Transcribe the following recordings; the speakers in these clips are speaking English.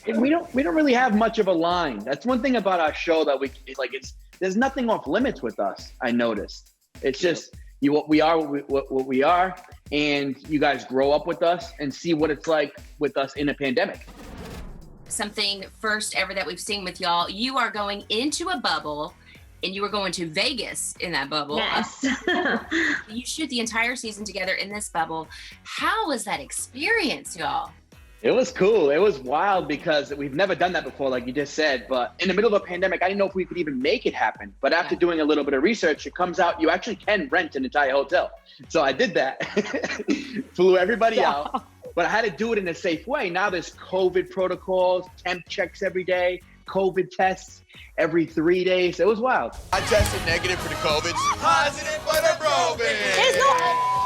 we don't really have much of a line. That's one thing about our show that there's nothing off limits with us. I noticed. It's just what we are, what we are, and you guys grow up with us and see what it's like with us in a pandemic. Something first ever that we've seen with y'all. You are going into a bubble, and you were going to Vegas in that bubble. Yes. You shoot the entire season together in this bubble. How was that experience, y'all? It was cool. It was wild because we've never done that before, like you just said. But in the middle of a pandemic, I didn't know if we could even make it happen. But after doing a little bit of research, it comes out you actually can rent an entire hotel. So I did that. Flew everybody out. But I had to do it in a safe way. Now there's COVID protocols, temp checks every day, COVID tests every 3 days. It was wild. I tested negative for the COVID. Positive for the Broven. There's no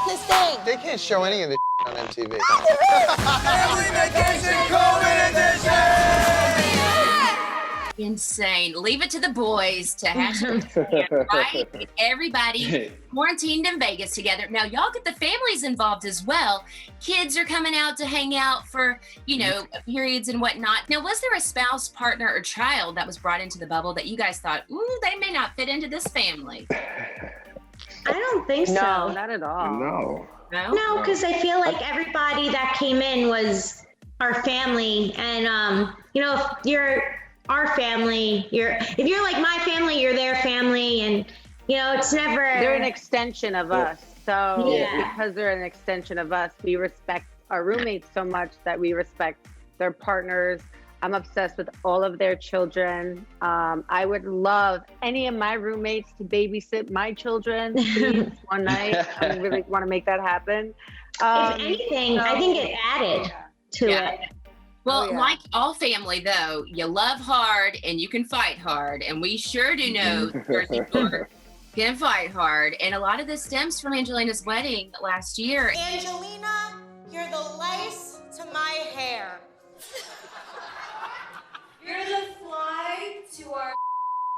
this thing. They can't show any of this on MTV. Family Vacation COVID edition! Insane. Leave it to the boys to hashtag, right? Everybody quarantined in Vegas together. Now, y'all get the families involved as well. Kids are coming out to hang out for, periods and whatnot. Now, was there a spouse, partner, or child that was brought into the bubble that you guys thought, ooh, they may not fit into this family? I don't think so. No, not at all. No. No, because I feel like everybody that came in was our family. And, if you're our family, if you're like my family, you're their family. And, it's never. They're an extension of us. So because they're an extension of us, we respect our roommates so much that we respect their partners. I'm obsessed with all of their children. I would love any of my roommates to babysit my children please, one night. I really want to make that happen. If anything, I think it added to it. Well, like all family, though, you love hard and you can fight hard. And we sure do know Jersey Shore can fight hard. And a lot of this stems from Angelina's wedding last year. Angelina, you're the lace to my hair. You're the fly to our.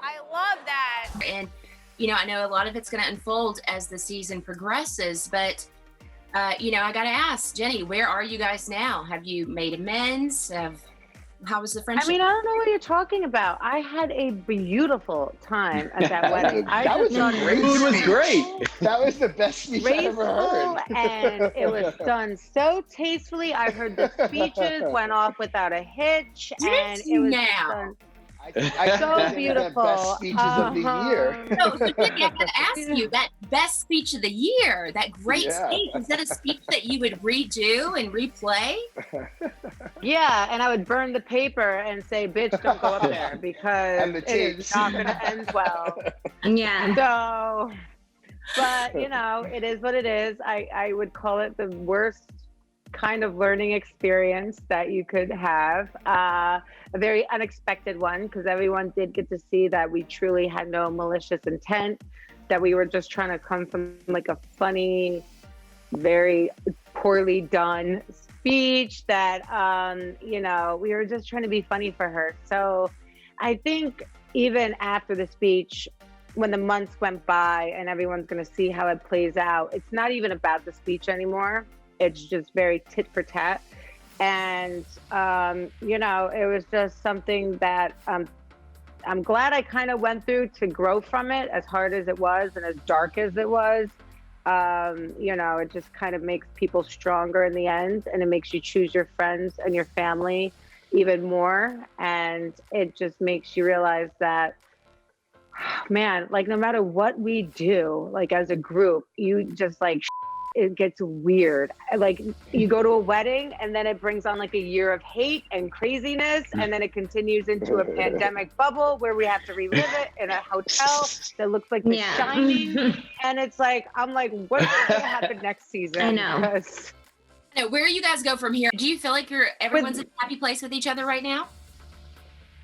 I love that. And, I know a lot of it's going to unfold as the season progresses, but, I got to ask, Jenni, where are you guys now? Have you made amends? How was the friendship? I don't know what you're talking about. I had a beautiful time at that wedding. That was great. Food was great. That was the best speech I ever heard. And it was done so tastefully. I heard the speeches went off without a hitch. And it was done so beautiful. The best speeches of the year. No, so Jenni, I got to ask you, that best speech of the year, that great speech, is that a speech that you would redo and replay? Yeah, and I would burn the paper and say, bitch, don't go up there because it is not going to end well. Yeah. So, but, it is what it is. I would call it the worst kind of learning experience that you could have. A very unexpected one, because everyone did get to see that we truly had no malicious intent, that we were just trying to come from like a funny, very poorly done speech that, we were just trying to be funny for her. So I think even after the speech, when the months went by and everyone's going to see how it plays out, it's not even about the speech anymore. It's just very tit for tat. And, it was just something that I'm glad I kind of went through to grow from it, as hard as it was and as dark as it was. It just kind of makes people stronger in the end, and it makes you choose your friends and your family even more. And it just makes you realize that, man, like no matter what we do, like as a group, you just like, it gets weird. Like you go to a wedding and then it brings on like a year of hate and craziness, and then it continues into a pandemic bubble where we have to relive it in a hotel that looks like The Shining. And it's like, I'm like, what's going to happen next season? I know. Because Where do you guys go from here? Do you feel like everyone's in a happy place with each other right now?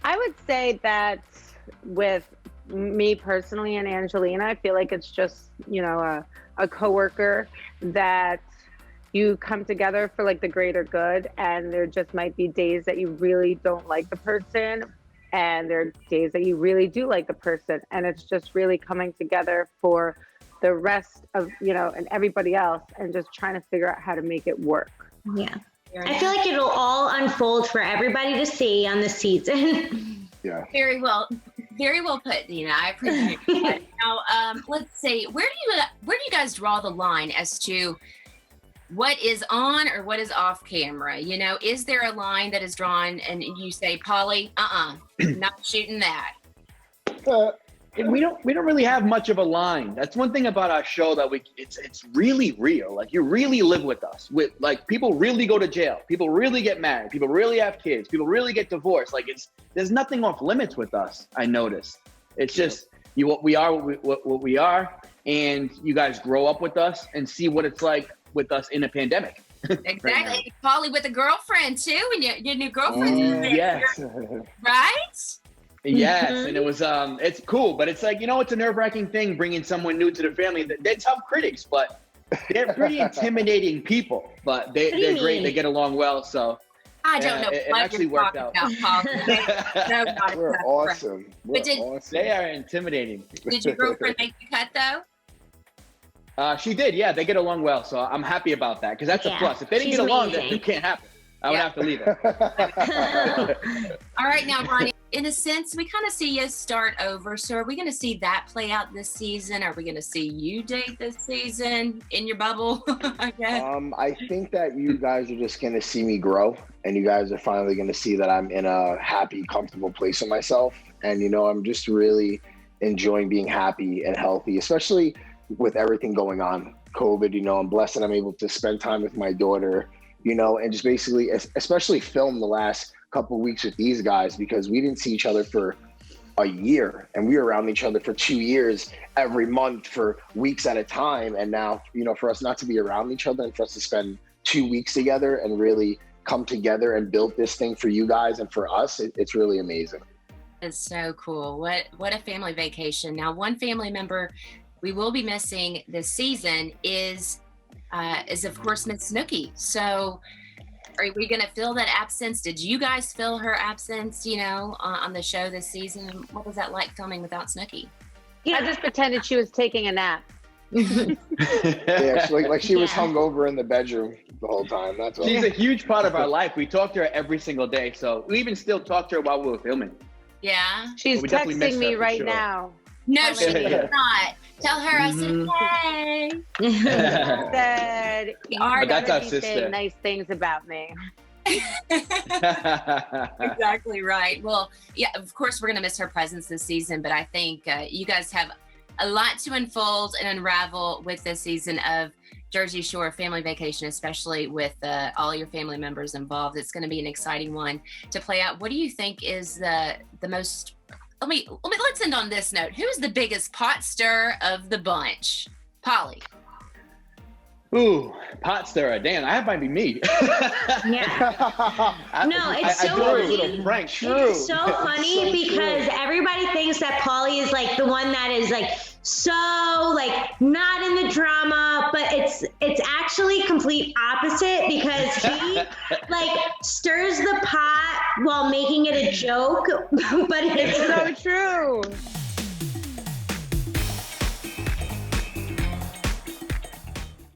I would say that with me personally and Angelina, I feel like it's just, a coworker that you come together for like the greater good, and there just might be days that you really don't like the person, and there are days that you really do like the person, and it's just really coming together for the rest of, and everybody else, and just trying to figure out how to make it work. Yeah. I feel like it'll all unfold for everybody to see on the season. Yeah. Very well put, Deena. I appreciate that. Now, let's see. Where do you guys draw the line as to what is on or what is off camera? You know, is there a line that is drawn and you say, Pauly, not shooting that? We don't really have much of a line. That's one thing about our show that it's really real. Like, you really live with us. With like, people really go to jail. People really get married. People really have kids. People really get divorced. Like, there's nothing off limits with us. I noticed. It's just what we are, and you guys grow up with us and see what it's like with us in a pandemic. Exactly. Right Pauly with a girlfriend too, and your new girlfriend. Yes. Right? Yes, and it was it's cool, but it's like, you know, it's a nerve-wracking thing bringing someone new to the family. They're tough critics, but they're pretty intimidating people. But they're great. They get along well. So I don't know it what actually you're worked talking out. about, Pauly. We're awesome. They are intimidating. Did your girlfriend make the cut though? She did. Yeah, they get along well. So I'm happy about that, because that's a plus. If they didn't she's get along, amazing. then it can't happen. I would have to leave it. All right, now, Ronnie, in a sense, we kind of see you start over. So are we going to see that play out this season? Are we going to see you date this season in your bubble? I guess. I think that you guys are just going to see me grow, and you guys are finally going to see that I'm in a happy, comfortable place with myself. And, you know, I'm just really enjoying being happy and healthy, especially with everything going on. COVID, you know, I'm blessed that I'm able to spend time with my daughter, you know, and just basically, especially film the last couple of weeks with these guys, because we didn't see each other for a year, and we were around each other for 2 years every month for weeks at a time. And now, you know, for us not to be around each other and for us to spend 2 weeks together and really come together and build this thing for you guys and for us, it's really amazing. It's so cool. What a family vacation. Now, one family member we will be missing this season is of course Miss Snooki. So are we going to fill that absence? Did you guys fill her absence, you know, on the show this season? What was that like filming without Snooki? I just pretended she was taking a nap. Yeah, she was hungover in the bedroom the whole time. That's all. She's a huge part of our life. We talk to her every single day. So we even still talk to her while we were filming. Yeah. She's We definitely missed texting me her, for right sure. now. No, she did not. Tell her I said, hey. Said, you are But that's going our to be saying sister. nice things about me. Exactly right. Well, yeah, of course we're going to miss her presence this season, but I think you guys have a lot to unfold and unravel with this season of Jersey Shore Family Vacation, especially with all your family members involved. It's going to be an exciting one to play out. What do you think is the most? Let's end on this note. Who's the biggest pot stirrer of the bunch? Pauly. Ooh, pot stirrer. Damn, that might be me. Yeah. No, it's so I do a funny. little prank. It's so funny because everybody thinks that Pauly is like the one that is like so like not in the drama, but it's actually complete opposite, because he like stirs the pot while making it a joke, but It's so true.